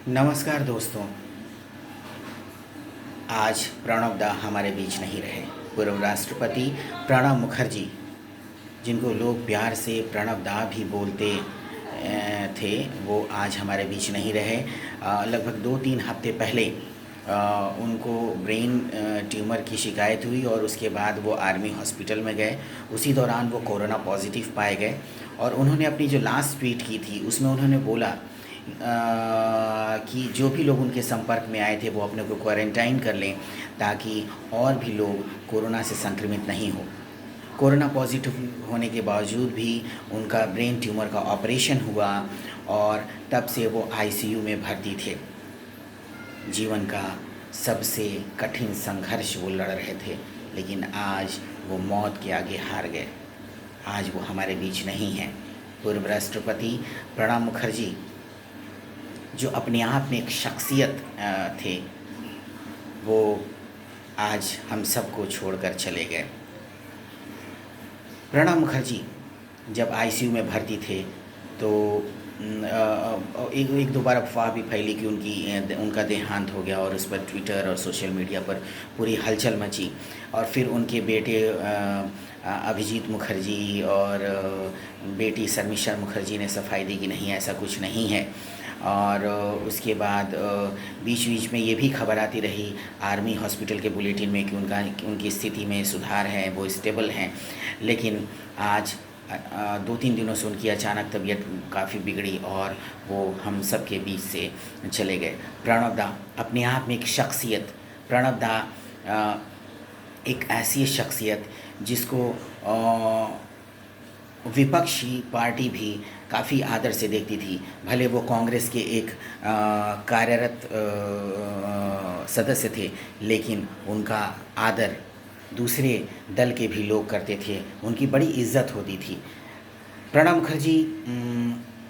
नमस्कार दोस्तों। आज प्रणब दा हमारे बीच नहीं रहे। पूर्व राष्ट्रपति प्रणब मुखर्जी, जिनको लोग प्यार से प्रणब दा भी बोलते थे, वो आज हमारे बीच नहीं रहे। लगभग 2-3 हफ्ते पहले उनको ब्रेन ट्यूमर की शिकायत हुई और उसके बाद वो आर्मी हॉस्पिटल में गए। उसी दौरान वो कोरोना पॉजिटिव पाए गए और उन्होंने अपनी जो लास्ट ट्वीट की थी उसमें उन्होंने बोला कि जो भी लोग उनके संपर्क में आए थे वो अपने को क्वारंटाइन कर लें ताकि और भी लोग कोरोना से संक्रमित नहीं हो। कोरोना पॉजिटिव होने के बावजूद भी उनका ब्रेन ट्यूमर का ऑपरेशन हुआ और तब से वो आईसीयू में भर्ती थे। जीवन का सबसे कठिन संघर्ष वो लड़ रहे थे, लेकिन आज वो मौत के आगे हार गए। आज वो हमारे बीच नहीं हैं। पूर्व राष्ट्रपति प्रणब मुखर्जी, जो अपने आप में एक शख्सियत थे, वो आज हम सबको छोड़कर चले गए। प्रणब मुखर्जी जब आईसीयू में भर्ती थे तो एक दो बार अफवाह भी फैली कि उनका देहांत हो गया और उस पर ट्विटर और सोशल मीडिया पर पूरी हलचल मची। और फिर उनके बेटे अभिजीत मुखर्जी और बेटी शर्मिष्ठा मुखर्जी ने सफाई दी कि नहीं, ऐसा कुछ नहीं है। और उसके बाद बीच बीच में ये भी खबर आती रही आर्मी हॉस्पिटल के बुलेटिन में कि उनकी स्थिति में सुधार है, वो स्टेबल हैं। लेकिन आज 2-3 दिनों से उनकी अचानक तबीयत काफ़ी बिगड़ी और वो हम सब के बीच से चले गए। प्रणब दा अपने आप में एक शख्सियत। प्रणब दा एक ऐसी शख्सियत जिसको विपक्षी पार्टी भी काफ़ी आदर से देखती थी। भले वो कांग्रेस के एक कार्यरत सदस्य थे, लेकिन उनका आदर दूसरे दल के भी लोग करते थे। उनकी बड़ी इज्जत होती थी। प्रणब मुखर्जी,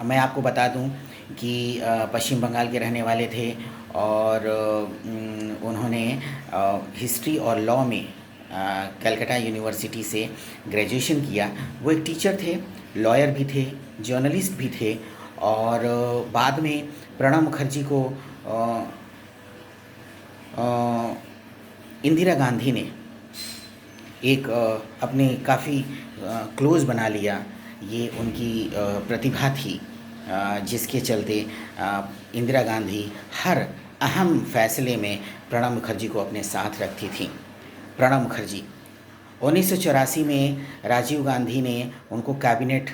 मैं आपको बता दूं कि पश्चिम बंगाल के रहने वाले थे और उन्होंने हिस्ट्री और लॉ में कलकत्ता यूनिवर्सिटी से ग्रेजुएशन किया। वो एक टीचर थे, लॉयर भी थे, जर्नलिस्ट भी थे। और बाद में प्रणब मुखर्जी को इंदिरा गांधी ने एक अपने काफ़ी क्लोज़ बना लिया। ये उनकी प्रतिभा थी जिसके चलते इंदिरा गांधी हर अहम फैसले में प्रणब मुखर्जी को अपने साथ रखती थी। प्रणब मुखर्जी 1984 में राजीव गांधी ने उनको कैबिनेट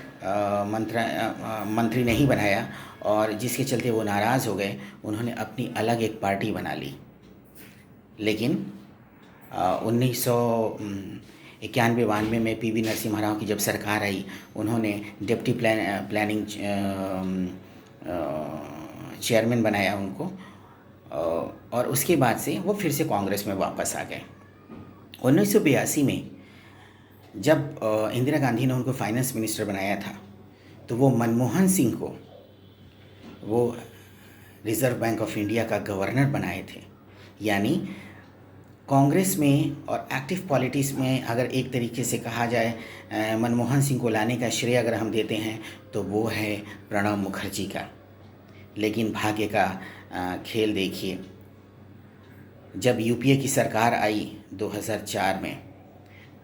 मंत्री नहीं बनाया और जिसके चलते वो नाराज़ हो गए। उन्होंने अपनी अलग एक पार्टी बना ली। लेकिन 1991-92 में पीवी नरसिम्हा राव की जब सरकार आई, उन्होंने डिप्टी प्लानिंग चेयरमैन बनाया उनको और उसके बाद से वो फिर से कांग्रेस में वापस आ गए। 1982 में जब इंदिरा गांधी ने उनको फाइनेंस मिनिस्टर बनाया था तो वो मनमोहन सिंह को वो रिज़र्व बैंक ऑफ इंडिया का गवर्नर बनाए थे। यानी कांग्रेस में और एक्टिव पॉलिटिक्स में अगर एक तरीके से कहा जाए मनमोहन सिंह को लाने का श्रेय अगर हम देते हैं तो वो है प्रणब मुखर्जी का। लेकिन भाग्य का खेल देखिए, जब यूपीए की सरकार आई 2004 में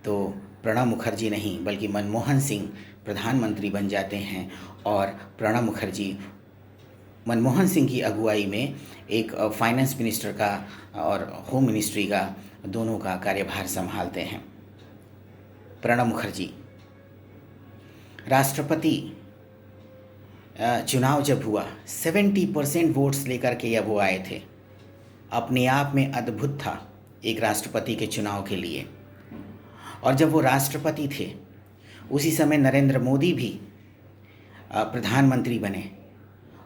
तो प्रणब मुखर्जी नहीं बल्कि मनमोहन सिंह प्रधानमंत्री बन जाते हैं और प्रणब मुखर्जी मनमोहन सिंह की अगुवाई में एक फाइनेंस मिनिस्टर का और होम मिनिस्ट्री का दोनों का कार्यभार संभालते हैं। प्रणब मुखर्जी राष्ट्रपति चुनाव जब हुआ 70% वोट्स लेकर के जब वो आए थे, अपने आप में अद्भुत था एक राष्ट्रपति के चुनाव के लिए। और जब वो राष्ट्रपति थे उसी समय नरेंद्र मोदी भी प्रधानमंत्री बने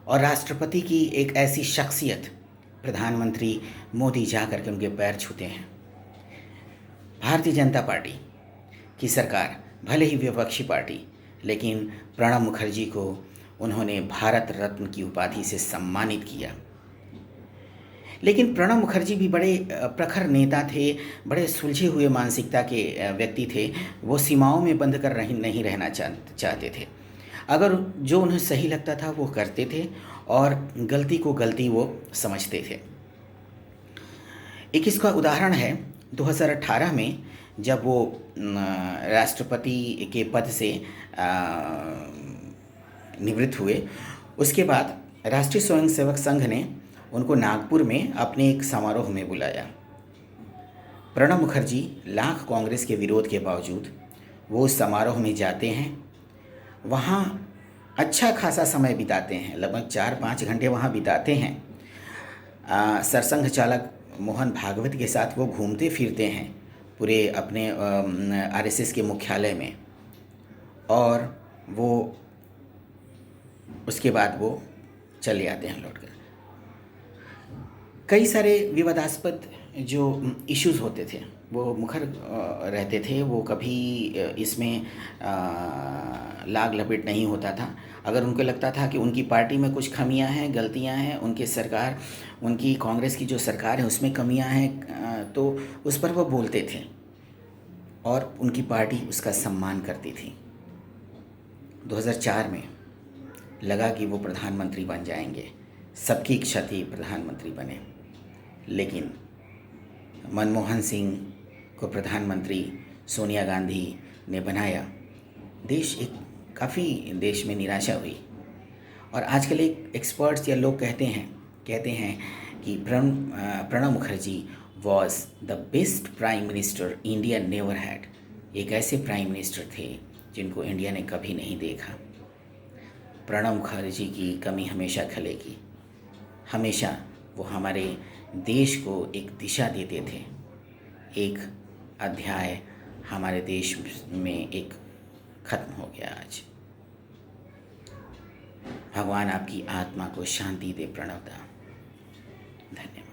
और राष्ट्रपति की एक ऐसी शख्सियत प्रधानमंत्री मोदी जा कर के उनके पैर छूते हैं। भारतीय जनता पार्टी की सरकार भले ही विपक्षी पार्टी, लेकिन प्रणब मुखर्जी को उन्होंने भारत रत्न की उपाधि से सम्मानित किया। लेकिन प्रणब मुखर्जी भी बड़े प्रखर नेता थे, बड़े सुलझे हुए मानसिकता के व्यक्ति थे। वो सीमाओं में बंद कर नहीं रहना चाहते थे। अगर जो उन्हें सही लगता था वो करते थे और गलती को गलती वो समझते थे। एक इसका उदाहरण है 2018 में, जब वो राष्ट्रपति के पद से निवृत्त हुए। उसके बाद राष्ट्रीय स्वयंसेवक संघ ने उनको नागपुर में अपने एक समारोह में बुलाया। प्रणब मुखर्जी लाख कांग्रेस के विरोध के बावजूद वो उस समारोह में जाते हैं, वहाँ अच्छा खासा समय बिताते हैं, लगभग 4-5 घंटे वहाँ बिताते हैं। सरसंघ चालक मोहन भागवत के साथ वो घूमते फिरते हैं पूरे अपने आरएसएस के मुख्यालय में, और वो उसके बाद वो चले आते हैं लौटकर। कई सारे विवादास्पद जो इश्यूज़ होते थे वो मुखर रहते थे, वो कभी इसमें लाग लपेट नहीं होता था। अगर उनको लगता था कि उनकी पार्टी में कुछ खामियां हैं, गलतियां हैं, उनकी कांग्रेस की जो सरकार है उसमें कमियां हैं, तो उस पर वो बोलते थे और उनकी पार्टी उसका सम्मान करती थी। 2004 में लगा कि वो प्रधानमंत्री बन जाएंगे, सबकी इच्छा थी प्रधानमंत्री बने, लेकिन मनमोहन सिंह को प्रधानमंत्री सोनिया गांधी ने बनाया। देश में निराशा हुई। और आजकल एक एक्सपर्ट्स या लोग कहते हैं कि Pranab Mukherjee was the best prime minister India never had. एक ऐसे प्राइम मिनिस्टर थे जिनको इंडिया ने कभी नहीं देखा। प्रणब मुखर्जी की कमी हमेशा खलेगी। हमेशा वो हमारे देश को एक दिशा देते थे। एक अध्याय हमारे देश में एक खत्म हो गया आज। भगवान आपकी आत्मा को शांति दे। प्रणवदा। धन्यवाद।